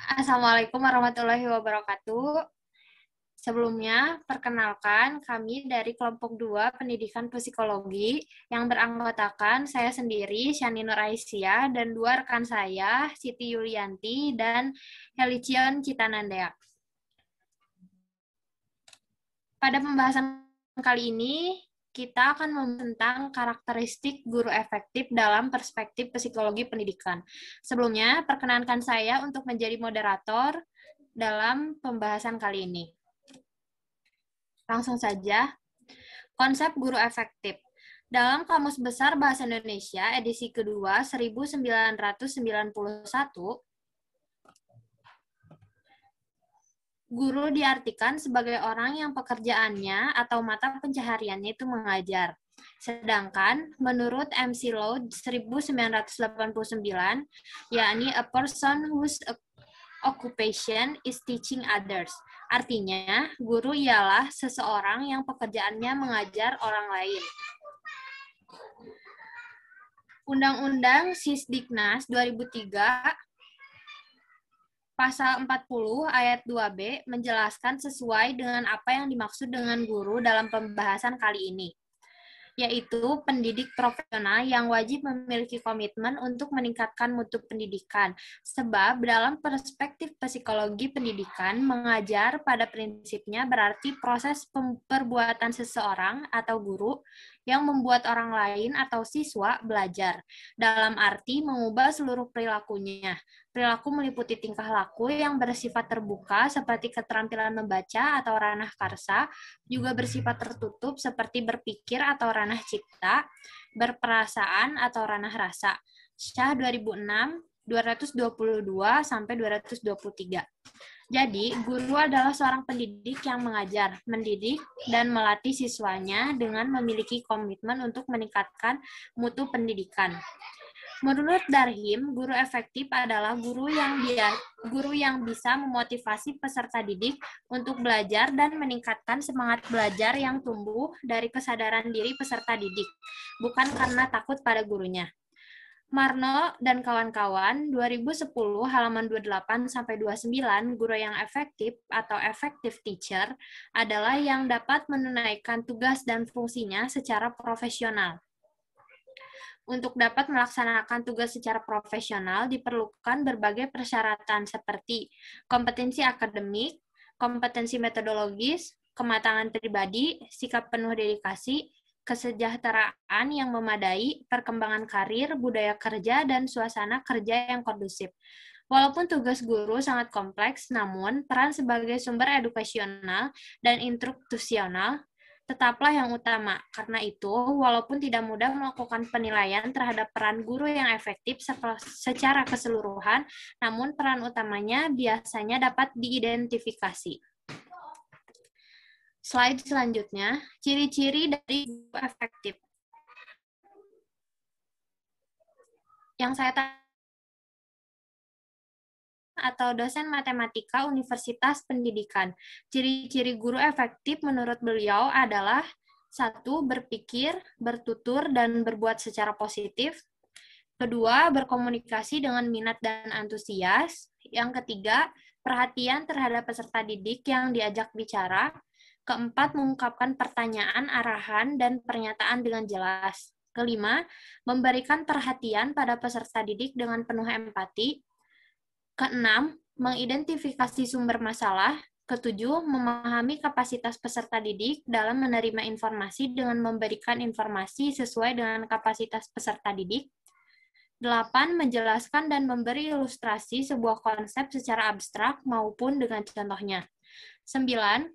Assalamualaikum warahmatullahi wabarakatuh. Sebelumnya, perkenalkan kami dari kelompok 2 Pendidikan Psikologi yang beranggotakan saya sendiri, Shani Nur Aisyah, dan dua rekan saya, Siti Yulianti dan Helicion Citanandea. Pada pembahasan kali ini, kita akan membahas tentang karakteristik guru efektif dalam perspektif psikologi pendidikan. Sebelumnya, perkenankan saya untuk menjadi moderator dalam pembahasan kali ini. Langsung saja, konsep guru efektif. Dalam Kamus Besar Bahasa Indonesia edisi kedua 1991, guru diartikan sebagai orang yang pekerjaannya atau mata pencahariannya itu mengajar. Sedangkan menurut MC Law 1989, yakni a person whose occupation is teaching others. Artinya, guru ialah seseorang yang pekerjaannya mengajar orang lain. Undang-Undang Sisdiknas 2003 Pasal 40 ayat 2B menjelaskan sesuai dengan apa yang dimaksud dengan guru dalam pembahasan kali ini, yaitu pendidik profesional yang wajib memiliki komitmen untuk meningkatkan mutu pendidikan. Sebab dalam perspektif psikologi pendidikan, mengajar pada prinsipnya berarti proses perbuatan seseorang atau guru yang membuat orang lain atau siswa belajar, dalam arti mengubah seluruh perilakunya. Perilaku meliputi tingkah laku yang bersifat terbuka seperti keterampilan membaca atau ranah karsa, juga bersifat tertutup seperti berpikir atau ranah cipta, berperasaan atau ranah rasa. Syah 2006, 222 sampai 223. Jadi, guru adalah seorang pendidik yang mengajar, mendidik, dan melatih siswanya dengan memiliki komitmen untuk meningkatkan mutu pendidikan. Menurut Darhim, guru efektif adalah guru yang bisa memotivasi peserta didik untuk belajar dan meningkatkan semangat belajar yang tumbuh dari kesadaran diri peserta didik, bukan karena takut pada gurunya. Marno dan kawan-kawan, 2010 halaman 28-29, guru yang efektif atau effective teacher adalah yang dapat menunaikan tugas dan fungsinya secara profesional. Untuk dapat melaksanakan tugas secara profesional diperlukan berbagai persyaratan seperti kompetensi akademik, kompetensi metodologis, kematangan pribadi, sikap penuh dedikasi, kesejahteraan yang memadai, perkembangan karir, budaya kerja, dan suasana kerja yang kondusif. Walaupun tugas guru sangat kompleks, namun peran sebagai sumber edukasional dan instruktusional tetaplah yang utama. Karena itu, walaupun tidak mudah melakukan penilaian terhadap peran guru yang efektif secara keseluruhan, namun peran utamanya biasanya dapat diidentifikasi. Slide selanjutnya, ciri-ciri dari guru efektif. Yang saya atau dosen matematika Universitas Pendidikan. Ciri-ciri guru efektif menurut beliau adalah 1. Berpikir, bertutur, dan berbuat secara positif. 2. Berkomunikasi dengan minat dan antusias. Yang ketiga, perhatian terhadap peserta didik yang diajak bicara. Keempat, mengungkapkan pertanyaan, arahan, dan pernyataan dengan jelas. Kelima, memberikan perhatian pada peserta didik dengan penuh empati. Keenam, mengidentifikasi sumber masalah. Ketujuh, memahami kapasitas peserta didik dalam menerima informasi dengan memberikan informasi sesuai dengan kapasitas peserta didik. 8. Menjelaskan dan memberi ilustrasi sebuah konsep secara abstrak maupun dengan contohnya. 9.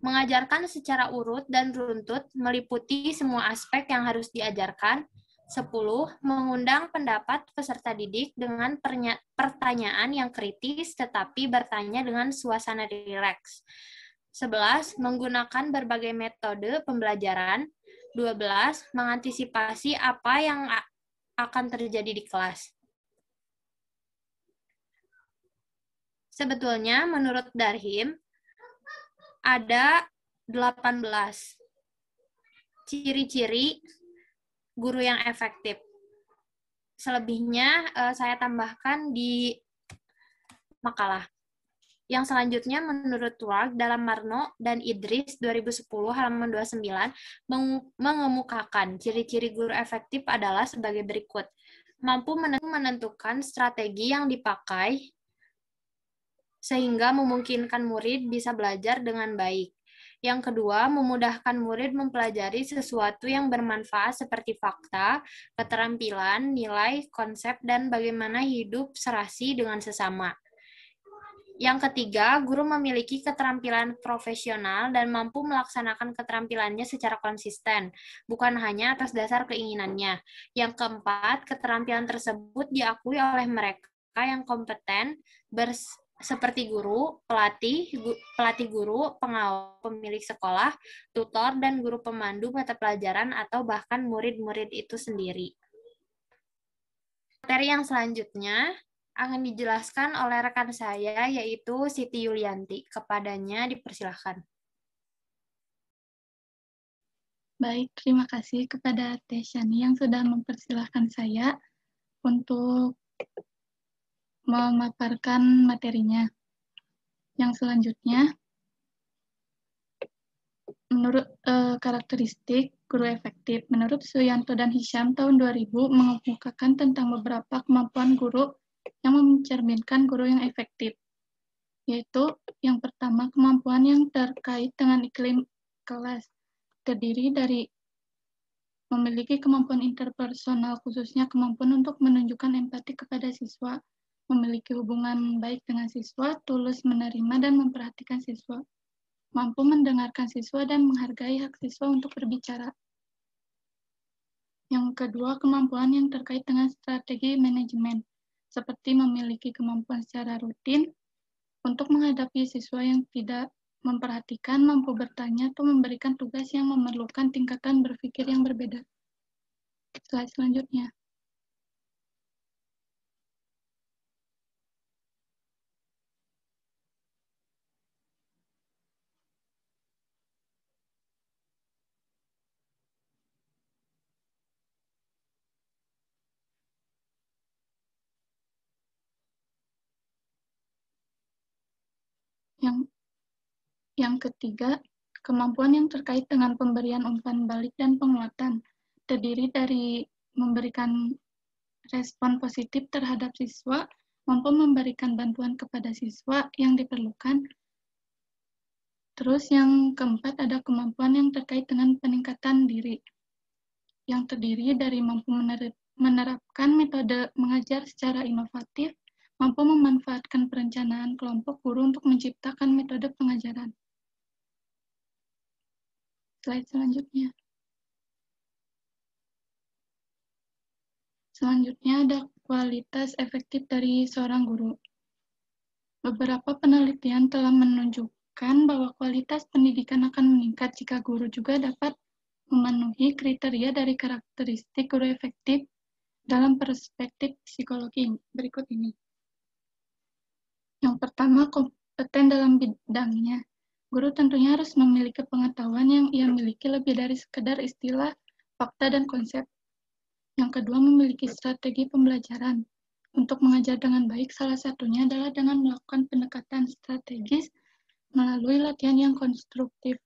Mengajarkan secara urut dan runtut, meliputi semua aspek yang harus diajarkan. 10. Mengundang pendapat peserta didik dengan pertanyaan yang kritis tetapi bertanya dengan suasana rileks. 11. Menggunakan berbagai metode pembelajaran. 12. Mengantisipasi apa yang akan terjadi di kelas. Sebetulnya, menurut Darhim, ada 18 ciri-ciri guru yang efektif. Selebihnya saya tambahkan di makalah. Yang selanjutnya menurut Ward dalam Marno dan Idris 2010 halaman 29 mengemukakan ciri-ciri guru efektif adalah sebagai berikut. Mampu menentukan strategi yang dipakai sehingga memungkinkan murid bisa belajar dengan baik. Yang kedua, memudahkan murid mempelajari sesuatu yang bermanfaat seperti fakta, keterampilan, nilai, konsep, dan bagaimana hidup serasi dengan sesama. Yang ketiga, guru memiliki keterampilan profesional dan mampu melaksanakan keterampilannya secara konsisten, bukan hanya atas dasar keinginannya. Yang keempat, keterampilan tersebut diakui oleh mereka yang kompeten seperti guru, pelatih guru, pengawal, pemilik sekolah, tutor, dan guru pemandu mata pelajaran atau bahkan murid-murid itu sendiri. Materi yang selanjutnya akan dijelaskan oleh rekan saya, yaitu Siti Yulianti. Kepadanya dipersilahkan. Baik, terima kasih kepada Teh Shani yang sudah mempersilahkan saya untuk memaparkan materinya. Yang selanjutnya, menurut karakteristik guru efektif, menurut Suyanto dan Hisham tahun 2000 mengemukakan tentang beberapa kemampuan guru yang mencerminkan guru yang efektif, yaitu yang pertama, kemampuan yang terkait dengan iklim kelas, terdiri dari memiliki kemampuan interpersonal, khususnya kemampuan untuk menunjukkan empati kepada siswa, memiliki hubungan baik dengan siswa, tulus menerima dan memperhatikan siswa, mampu mendengarkan siswa dan menghargai hak siswa untuk berbicara. Yang kedua, kemampuan yang terkait dengan strategi manajemen, seperti memiliki kemampuan secara rutin untuk menghadapi siswa yang tidak memperhatikan, mampu bertanya, atau memberikan tugas yang memerlukan tingkatan berpikir yang berbeda. Slide selanjutnya. Yang ketiga, kemampuan yang terkait dengan pemberian umpan balik dan penguatan, terdiri dari memberikan respon positif terhadap siswa, mampu memberikan bantuan kepada siswa yang diperlukan. Terus yang keempat ada kemampuan yang terkait dengan peningkatan diri, yang terdiri dari mampu menerapkan metode mengajar secara inovatif, mampu memanfaatkan perencanaan kelompok guru untuk menciptakan metode pengajaran. Slide selanjutnya. Selanjutnya ada kualitas efektif dari seorang guru. Beberapa penelitian telah menunjukkan bahwa kualitas pendidikan akan meningkat jika guru juga dapat memenuhi kriteria dari karakteristik guru efektif dalam perspektif psikologi berikut ini. Yang pertama, kompeten dalam bidangnya. Guru tentunya harus memiliki pengetahuan yang ia miliki lebih dari sekedar istilah, fakta, dan konsep. Yang kedua, memiliki strategi pembelajaran. Untuk mengajar dengan baik, salah satunya adalah dengan melakukan pendekatan strategis melalui latihan yang konstruktif.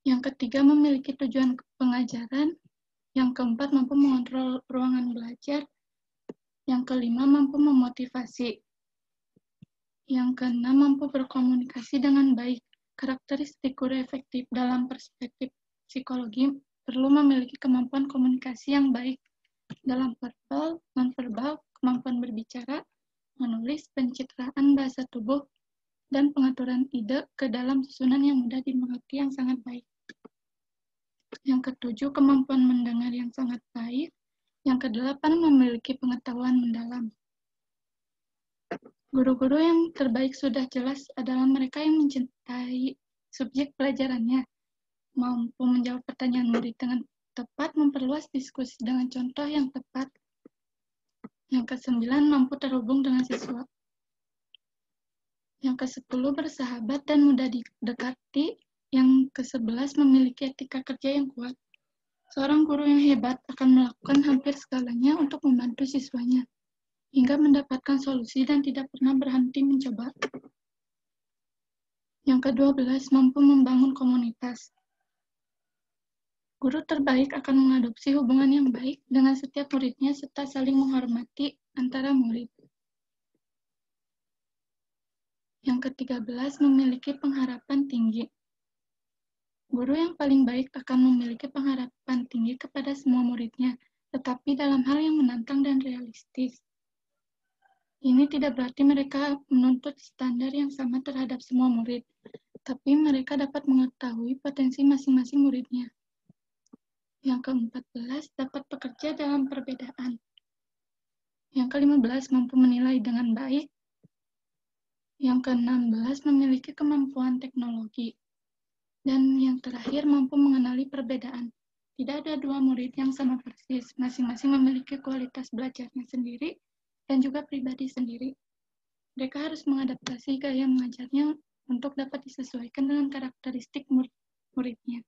Yang ketiga, memiliki tujuan pengajaran. Yang keempat, mampu mengontrol ruangan belajar. Yang kelima, mampu memotivasi. Yang keenam, mampu berkomunikasi dengan baik. Karakteristik guru efektif dalam perspektif psikologi perlu memiliki kemampuan komunikasi yang baik dalam verbal, non-verbal, kemampuan berbicara, menulis, pencitraan bahasa tubuh, dan pengaturan ide ke dalam susunan yang mudah dimengerti yang sangat baik. Yang ketujuh, kemampuan mendengar yang sangat baik. Yang kedelapan, memiliki pengetahuan mendalam. Guru-guru yang terbaik sudah jelas adalah mereka yang mencintai subjek pelajarannya, mampu menjawab pertanyaan murid dengan tepat, memperluas diskusi dengan contoh yang tepat. Yang ke-9, mampu terhubung dengan siswa. Yang ke-10, bersahabat dan mudah didekati. Yang ke-11, memiliki etika kerja yang kuat. Seorang guru yang hebat akan melakukan hampir segalanya untuk membantu siswanya. hingga mendapatkan solusi dan tidak pernah berhenti mencoba. Yang ke-12, mampu membangun komunitas. Guru terbaik akan mengadopsi hubungan yang baik dengan setiap muridnya serta saling menghormati antara murid. Yang ke-13, memiliki pengharapan tinggi. Guru yang paling baik akan memiliki pengharapan tinggi kepada semua muridnya, tetapi dalam hal yang menantang dan realistis. Ini tidak berarti mereka menuntut standar yang sama terhadap semua murid, tapi mereka dapat mengetahui potensi masing-masing muridnya. Yang ke-14, dapat bekerja dalam perbedaan. Yang ke-15, mampu menilai dengan baik. Yang ke-16, memiliki kemampuan teknologi. Dan yang terakhir, mampu mengenali perbedaan. Tidak ada dua murid yang sama persis, masing-masing memiliki kualitas belajarnya sendiri dan juga pribadi sendiri. Mereka harus mengadaptasi gaya mengajarnya untuk dapat disesuaikan dengan karakteristik muridnya.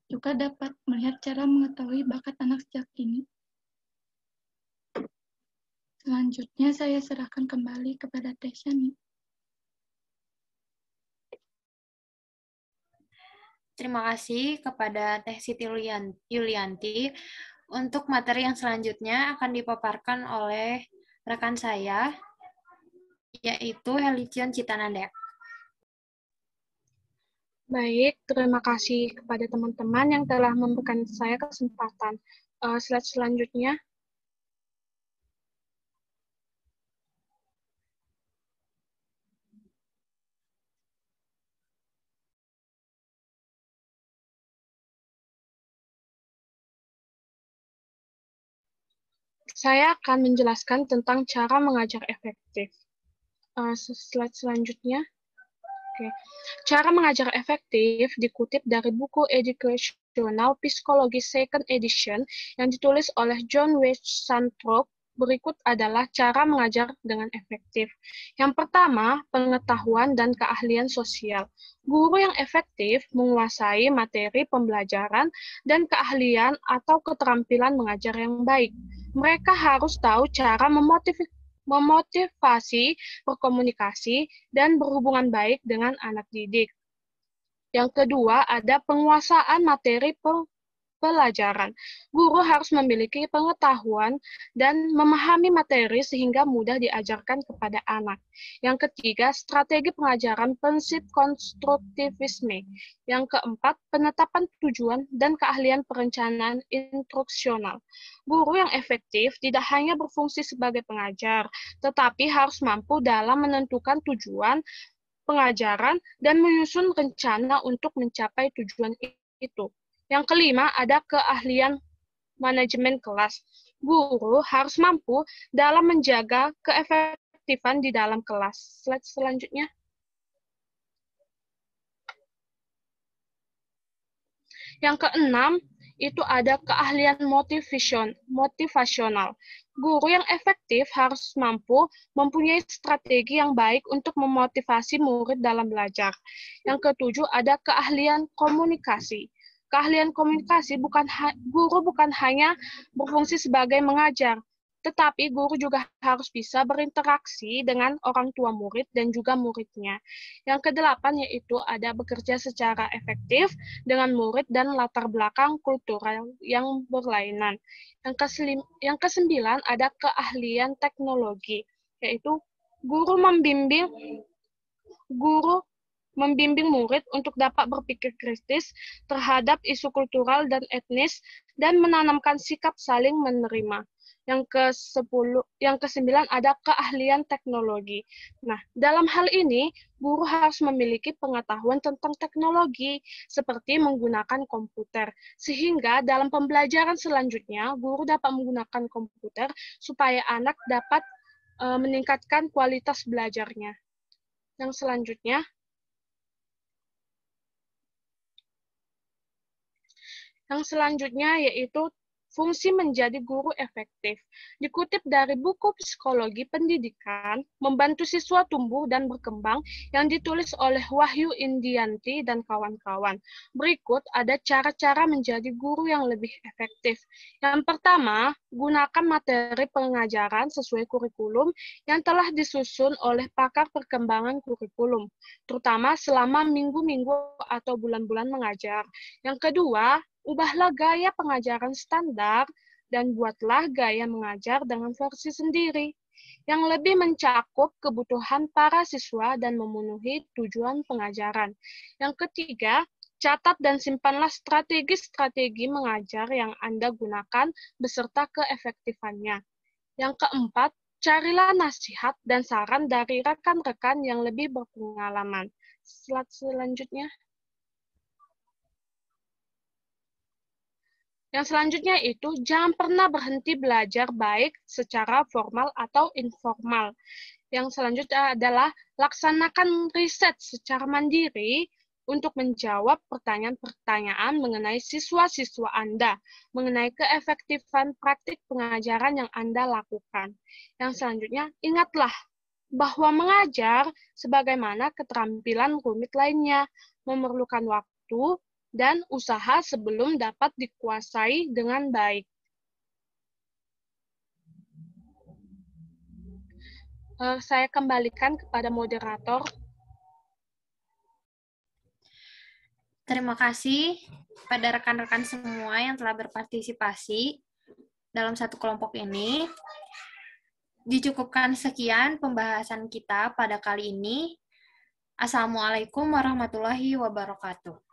Juga dapat melihat cara mengetahui bakat anak sejak dini. Selanjutnya saya serahkan kembali kepada Teh Shani. Terima kasih kepada Teh Siti Yulianti. Untuk materi yang selanjutnya akan dipaparkan oleh rekan saya, yaitu Helicion Citananda. Baik, terima kasih kepada teman-teman yang telah memberikan saya kesempatan. Slide selanjutnya. Saya akan menjelaskan tentang cara mengajar efektif. Slide selanjutnya. Oke. Cara mengajar efektif dikutip dari buku Educational Psychology Second Edition yang ditulis oleh John W. Santhrop. Berikut adalah cara mengajar dengan efektif. Yang pertama, pengetahuan dan keahlian sosial. Guru yang efektif menguasai materi pembelajaran dan keahlian atau keterampilan mengajar yang baik. Mereka harus tahu cara memotivasi, berkomunikasi, dan berhubungan baik dengan anak didik. Yang kedua, ada penguasaan materi pelajaran. Guru harus memiliki pengetahuan dan memahami materi sehingga mudah diajarkan kepada anak. Yang ketiga, strategi pengajaran prinsip konstruktivisme. Yang keempat, penetapan tujuan dan keahlian perencanaan instruksional. Guru yang efektif tidak hanya berfungsi sebagai pengajar, tetapi harus mampu dalam menentukan tujuan pengajaran dan menyusun rencana untuk mencapai tujuan itu. Yang kelima, ada keahlian manajemen kelas. Guru harus mampu dalam menjaga keefektifan di dalam kelas. Slide selanjutnya. Yang keenam, itu ada keahlian motivasional. Guru yang efektif harus mampu mempunyai strategi yang baik untuk memotivasi murid dalam belajar. Yang ketujuh, ada keahlian komunikasi. Keahlian komunikasi guru bukan hanya berfungsi sebagai mengajar, tetapi guru juga harus bisa berinteraksi dengan orang tua murid dan juga muridnya. Yang kedelapan yaitu ada bekerja secara efektif dengan murid dan latar belakang kultural yang berlainan. Yang kesembilan ada keahlian teknologi, yaitu guru membimbing murid untuk dapat berpikir kritis terhadap isu kultural dan etnis dan menanamkan sikap saling menerima. Yang kesembilan ada keahlian teknologi. Nah, dalam hal ini, guru harus memiliki pengetahuan tentang teknologi, seperti menggunakan komputer. Sehingga dalam pembelajaran selanjutnya, guru dapat menggunakan komputer supaya anak dapat meningkatkan kualitas belajarnya. Yang selanjutnya, yaitu fungsi menjadi guru efektif. Dikutip dari buku Psikologi Pendidikan, Membantu Siswa Tumbuh dan Berkembang yang ditulis oleh Wahyu Indianti dan kawan-kawan. Berikut ada cara-cara menjadi guru yang lebih efektif. Yang pertama, gunakan materi pengajaran sesuai kurikulum yang telah disusun oleh pakar perkembangan kurikulum, terutama selama minggu-minggu atau bulan-bulan mengajar. Yang kedua, ubahlah gaya pengajaran standar dan buatlah gaya mengajar dengan versi sendiri yang lebih mencakup kebutuhan para siswa dan memenuhi tujuan pengajaran. Yang ketiga, catat dan simpanlah strategi-strategi mengajar yang Anda gunakan beserta keefektifannya. Yang keempat, carilah nasihat dan saran dari rekan-rekan yang lebih berpengalaman. Slide selanjutnya. Yang selanjutnya itu, jangan pernah berhenti belajar baik secara formal atau informal. Yang selanjutnya adalah laksanakan riset secara mandiri untuk menjawab pertanyaan-pertanyaan mengenai siswa-siswa Anda, mengenai keefektifan praktik pengajaran yang Anda lakukan. Yang selanjutnya, ingatlah bahwa mengajar sebagaimana keterampilan rumit lainnya, memerlukan waktu dan usaha sebelum dapat dikuasai dengan baik. Saya kembalikan kepada moderator. Terima kasih pada rekan-rekan semua yang telah berpartisipasi dalam satu kelompok ini. Dicukupkan sekian pembahasan kita pada kali ini. Assalamualaikum warahmatullahi wabarakatuh.